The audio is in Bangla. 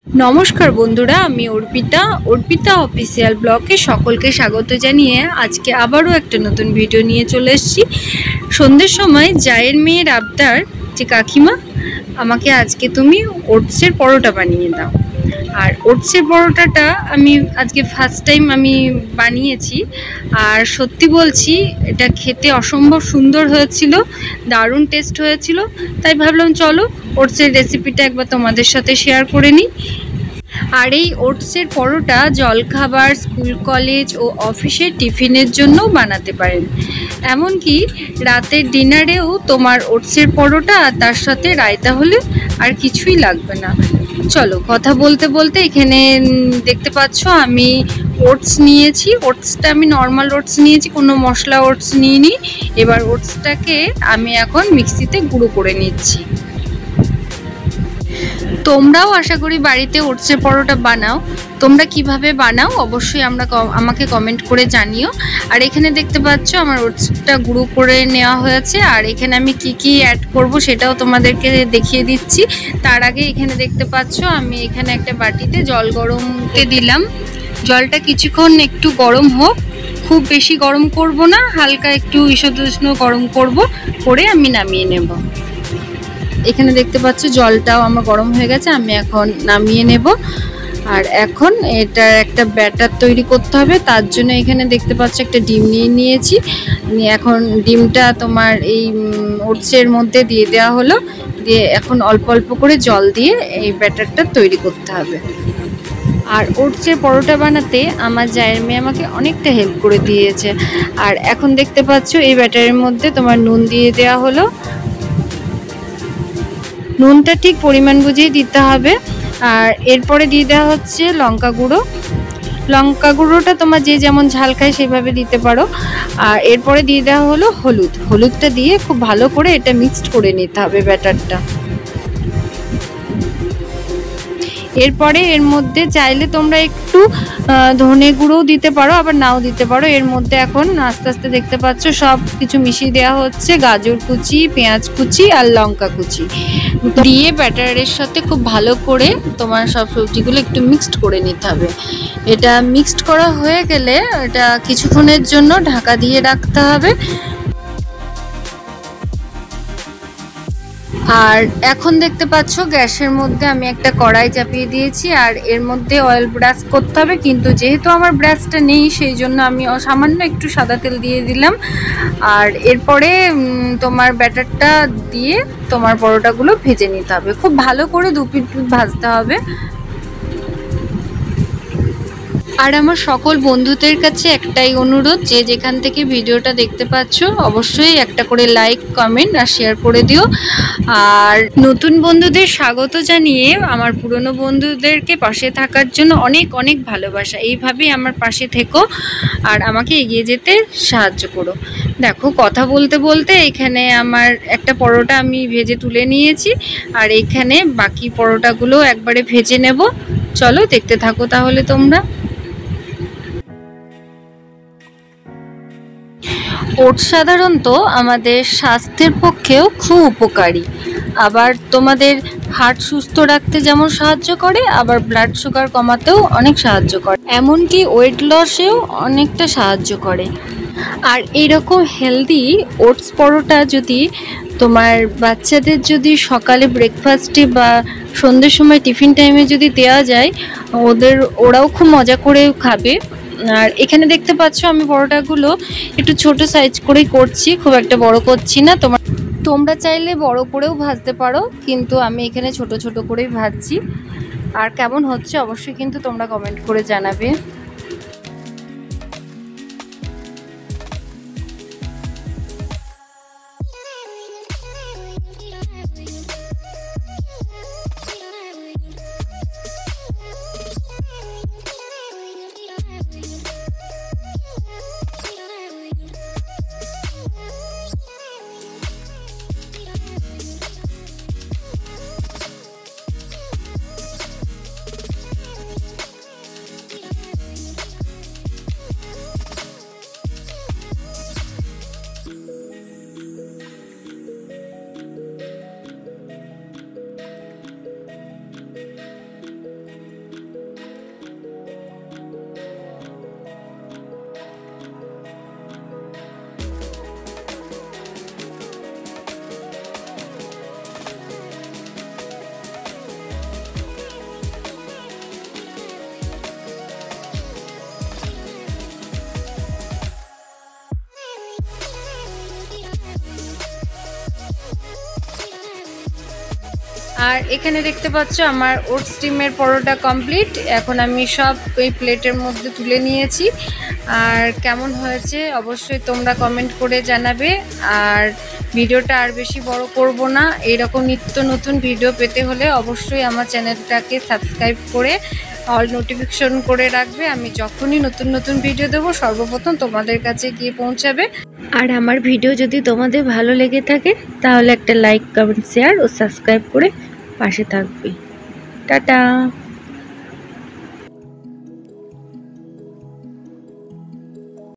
নমস্কার বন্ধুরা, আমি অর্পিতা অফিসিয়াল ব্লগে সকলকে স্বাগত জানিয়ে আজকে আবারও একটা নতুন ভিডিও নিয়ে চলে এসেছি। সন্ধ্যের সময় জায়ের মেয়ের আবদার যে কাকিমা আমাকে আজকে তুমি ওটসের পরোটা বানিয়ে দাও। আর ওটসের পরোটাটা আমি আজকে ফার্স্ট টাইম আমি বানিয়েছি, আর সত্যি বলছি এটা খেতে অসম্ভব সুন্দর হয়েছিল, দারুণ টেস্ট হয়েছিল। তাই ভাবলাম চলো ওটসের রেসিপিটা একবার তোমাদের সাথে শেয়ার করে নিই। আর এই ওটসের পরোটা জলখাবার, স্কুল, কলেজ ও অফিসের টিফিনের জন্য বানাতে পারেন। এমনকি রাতের ডিনারেও তোমার ওটসের পরোটা আর তার সাথে রায়তা হলে আর কিছুই লাগবে না। চলো কথা বলতে বলতে এখানে দেখতে পাচ্ছ আমি ওটস নিয়েছি। ওটসটা আমি নর্মাল ওটস নিয়েছি, কোনো মশলা ওটস নিইনি। এবার ওটসটাকে আমি এখন মিক্সিতে গুঁড়ো করে নিচ্ছি। তোমরাও আশা করি বাড়িতে ওটসের পরোটা বানাও। তোমরা কিভাবে বানাও অবশ্যই আমাকে কমেন্ট করে জানিও। আর এখানে দেখতে পাচ্ছ আমার ওটসটা গুঁড়ো করে নেওয়া হয়েছে। আর এখানে আমি কি অ্যাড করব সেটাও তোমাদেরকে দেখিয়ে দিচ্ছি। তার আগে এখানে দেখতে পাচ্ছ আমি এখানে একটা বাটিতে জল গরমতে দিলাম। জলটা কিছুক্ষণ একটু গরম হোক, খুব বেশি গরম করব না, হালকা একটু ঈষৎ গরম করে আমি নামিয়ে নেব। এখানে দেখতে পাচ্ছ জলটাও আমার গরম হয়ে গেছে, আমি এখন নামিয়ে নেব। আর এখন এটার একটা ব্যাটার তৈরি করতে হবে। তার জন্য এখানে দেখতে পাচ্ছ একটা ডিম নিয়েছি। এখন ডিমটা তোমার এই ওটসের মধ্যে দিয়ে দেওয়া হলো, দিয়ে এখন অল্প অল্প করে জল দিয়ে এই ব্যাটারটা তৈরি করতে হবে। আর ওটসের পরোটা বানাতে আমার জায়ের মেয়ে আমাকে অনেকটা হেল্প করে দিয়েছে। আর এখন দেখতে পাচ্ছ এই ব্যাটারের মধ্যে তোমার নুন দিয়ে দেওয়া হলো। নুনটা ঠিক পরিমাণ বুঝেই দিতে হবে। আর এরপরে দিয়ে দেওয়া হচ্ছে লঙ্কা গুঁড়ো। লঙ্কা গুঁড়োটা তোমার যে যেমন ঝাল খায় সেভাবে দিতে পারো। আর এরপরে দিয়ে দেওয়া হলো হলুদটা দিয়ে খুব ভালো করে এটা মিক্সড করে নিতে হবে ব্যাটারটা। এরপরে এর মধ্যে চাইলে তোমরা একটু ধনে গুঁড়োও দিতে পারো, আবার নাও দিতে পারো। এর মধ্যে এখন আস্তে আস্তে দেখতে পাচ্ছ সব কিছু মিশিয়ে দেওয়া হচ্ছে, গাজর কুচি, পেঁয়াজ কুচি আর লঙ্কা কুচি দিয়ে ব্যাটারের সাথে খুব ভালো করে তোমার সব সবজিগুলো একটু মিক্সড করে নিতে হবে। এটা মিক্সড করা হয়ে গেলে এটা কিছুক্ষণের জন্য ঢাকা দিয়ে রাখতে হবে। আর এখন দেখতে পাচ্ছ গ্যাসের মধ্যে আমি একটা কড়াই চাপিয়ে দিয়েছি, আর এর মধ্যে অয়েল ব্রাশ করতে হবে। কিন্তু যেহেতু আমার ব্রাশটা নেই সেই জন্য আমি সামান্য একটু সাদা তেল দিয়ে দিলাম। আর এরপরে তোমার ব্যাটারটা দিয়ে তোমার পরোটাগুলো ভেজে নিতে হবে, খুব ভালো করে দু পিঠ ভাজতে হবে। আর আমার সকল বন্ধুদের কাছে একটাই অনুরোধ, যে যেখান থেকে ভিডিওটা দেখতে পাচ্ছ অবশ্যই একটা করে লাইক, কমেন্ট আর শেয়ার করে দিও। আর নতুন বন্ধুদের স্বাগত জানিয়ে আমার পুরনো বন্ধুদেরকে পাশে থাকার জন্য অনেক অনেক ভালোবাসা। এইভাবেই আমার পাশে থেকো আর আমাকে এগিয়ে যেতে সাহায্য করো। দেখো কথা বলতে বলতে এখানে আমার একটা পরোটা আমি ভেজে তুলে নিয়েছি, আর এখানে বাকি পরোটাগুলো একবারে ভেজে নেব। চলো দেখতে থাকো তাহলে তোমরা। ওটস সাধারণত আমাদের স্বাস্থ্যের পক্ষেও খুব উপকারী। আবার তোমাদের হার্ট সুস্থ রাখতে যেমন সাহায্য করে, আবার ব্লাড সুগার কমাতেও অনেক সাহায্য করে, এমনকি ওয়েট লসেও অনেকটা সাহায্য করে। আর এইরকম হেলদি ওটস পরোটা যদি তোমার বাচ্চাদের যদি সকালে ব্রেকফাস্টে বা সন্ধ্যের সময় টিফিন টাইমে যদি দেওয়া যায়, ওরাও খুব মজা করে খাবে। আর এখানে দেখতে পাচ্ছ আমি পরোটাগুলো একটু ছোট সাইজ করেই করছি, খুব একটা বড় করছি না। তোমরা চাইলে বড় করেও ভাজতে পারো, কিন্তু আমি এখানে ছোট ছোট করেই ভাজছি। আর কেমন হচ্ছে অবশ্যই কিন্তু তোমরা কমেন্ট করে জানাবে। আর এখানে দেখতে পাচ্ছ আমার ওটস ডিমের পরোটা কমপ্লিট। এখন আমি সব এই প্লেটের মধ্যে তুলে নিয়েছি। আর কেমন হয়েছে অবশ্যই তোমরা কমেন্ট করে জানাবে। আর ভিডিওটা আর বেশি বড় করব না, এরকম নিত্য নতুন ভিডিও পেতে হলে অবশ্যই আমার চ্যানেলটাকে সাবস্ক্রাইব করে অল নোটিফিকেশন করে রাখবে। আমি যখনই নতুন নতুন ভিডিও দেবো সর্বপ্রথম তোমাদের কাছে গিয়ে পৌঁছাবে। আর আমার ভিডিও যদি তোমাদের ভালো লেগে থাকে তাহলে একটা লাইক, কমেন্ট, শেয়ার ও সাবস্ক্রাইব করে পাশে থাকবে। টাটা।